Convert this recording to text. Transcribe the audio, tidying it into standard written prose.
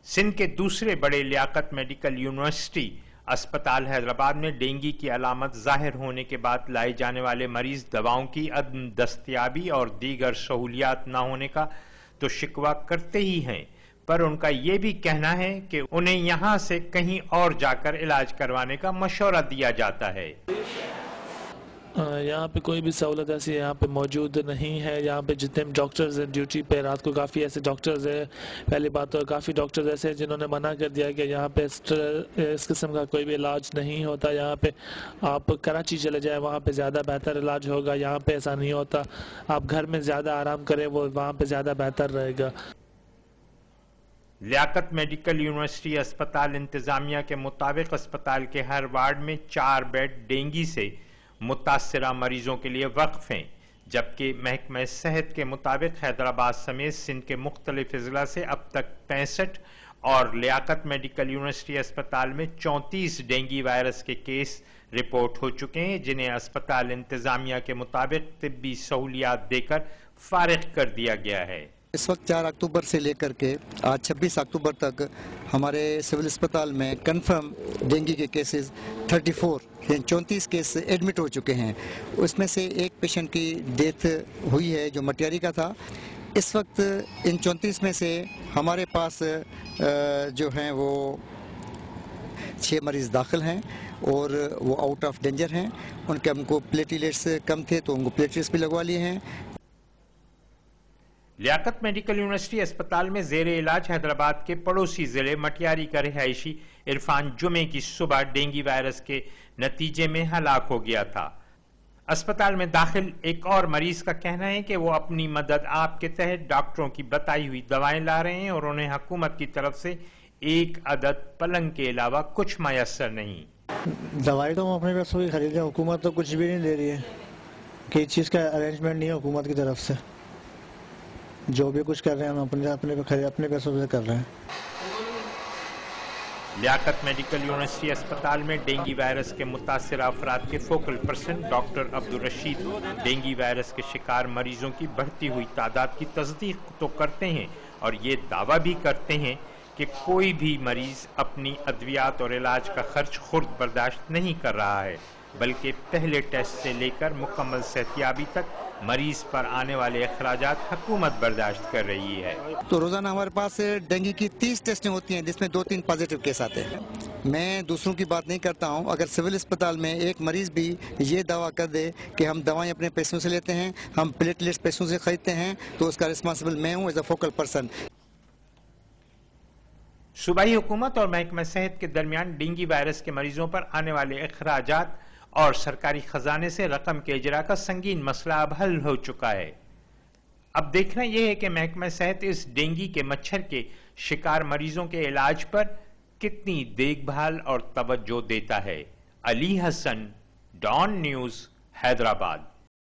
सिंध के दूसरे बड़े लियाकत मेडिकल यूनिवर्सिटी अस्पताल हैदराबाद में डेंगू की अलामत जाहिर होने के बाद लाए जाने वाले मरीज दवाओं की अदम दस्तयाबी और दीगर सहूलियात न होने का तो शिकवा करते ही हैं, पर उनका ये भी कहना है कि उन्हें यहाँ से कहीं और जाकर इलाज करवाने का मशवरा दिया जाता है। यहाँ पे कोई भी सहूलत ऐसी यहाँ पे मौजूद नहीं है। यहाँ पे जितने डॉक्टर्स हैं ड्यूटी पे, रात को काफ़ी ऐसे डॉक्टर्स हैं। पहली बात तो काफ़ी डॉक्टर्स ऐसे हैं जिन्होंने मना कर दिया कि यहाँ पे इस किस्म का कोई भी इलाज नहीं होता। यहाँ पे आप कराची चले जाएं, वहाँ पे ज़्यादा बेहतर इलाज होगा। यहाँ पे ऐसा नहीं होता। आप घर में ज़्यादा आराम करें, वो वहाँ पे ज़्यादा बेहतर रहेगा। लियाकत मेडिकल यूनिवर्सिटी अस्पताल इंतजामिया के मुताबिक अस्पताल के हर वार्ड में 4 बेड डेंगू से मुतासरा मरीजों के लिए वक्फ हैं, जबकि महकमा सेहत के मुताबिक हैदराबाद समेत सिंध के मुख्तलिफ अजला से अब तक 65 और लियाकत मेडिकल यूनिवर्सिटी अस्पताल में 34 डेंगू वायरस के केस रिपोर्ट हो चुके हैं, जिन्हें अस्पताल इंतजामिया के मुताबिक तिब्बी सहूलियात देकर फारिग कर दिया गया है। इस वक्त 4 अक्टूबर से लेकर के आज 26 अक्टूबर तक हमारे सिविल अस्पताल में कंफर्म डेंगू के केसेस 34 केस एडमिट हो चुके हैं। उसमें से एक पेशेंट की डेथ हुई है जो मटियारी का था। इस वक्त इन 34 में से हमारे पास जो हैं वो 6 मरीज़ दाखिल हैं और वो आउट ऑफ डेंजर हैं। उनके हमको प्लेटलेट्स कम थे तो उनको प्लेटलेट्स भी लगवा लिए हैं। लियाकत मेडिकल यूनिवर्सिटी अस्पताल में जेरे इलाज हैदराबाद के पड़ोसी जिले मटियारी का रिहायशी इरफान जुमे की सुबह डेंगू वायरस के नतीजे में हलाक हो गया था। अस्पताल में दाखिल एक और मरीज का कहना है कि वो अपनी मदद आप के तहत डॉक्टरों की बताई हुई दवाएं ला रहे हैं और उन्हें हुकूमत की तरफ से एक अदद पलंग के अलावा कुछ मयसर नहीं। दवाई तो हम अपने पैसों की खरीदे, हुकूमत तो कुछ भी नहीं दे रही है। किसी चीज़ का अरेंजमेंट नहीं है हुकूमत की तरफ से। जो भी कुछ कर रहे हैं हम अपने पैसों से कर रहे हैं। लियाकत मेडिकल यूनिवर्सिटी अस्पताल में डेंगू वायरस के मुतासर अफराद के focal person doctor Abdul Rashid dengue virus के शिकार मरीजों की बढ़ती हुई तादाद की तस्दीक तो करते हैं और ये दावा भी करते हैं कि कोई भी मरीज अपनी अद्वियात और इलाज का खर्च खुद बर्दाश्त नहीं कर रहा है, बल्कि पहले टेस्ट से लेकर मुकम्मल सेहतियाबी तक मरीज पर आने वाले अखराजात हुकूमत बर्दाश्त कर रही है। तो रोजाना हमारे पास डेंगू की 30 टेस्टें होती हैं जिसमें 2-3 पॉजिटिव केस आते हैं। मैं दूसरों की बात नहीं करता हूं। अगर सिविल अस्पताल में एक मरीज भी ये दावा कर दे कि हम दवाएं अपने पैसों से लेते हैं, हम प्लेटलेट्स पैसों से खरीदते हैं, तो उसका रिस्पॉन्सिबल मैं हूँ एज अ फोकल पर्सन। सूबाई हुकूमत और महकमा सेहत के दरमियान डेंगू वायरस के मरीजों पर आने वाले अखराजात और सरकारी खजाने से रकम के इजरा का संगीन मसला अब हल हो चुका है। अब देखना यह है कि महकमा सेहत इस डेंगू के मच्छर के शिकार मरीजों के इलाज पर कितनी देखभाल और तवज्जो देता है। Ali Hasan, Dawn News, Hyderabad.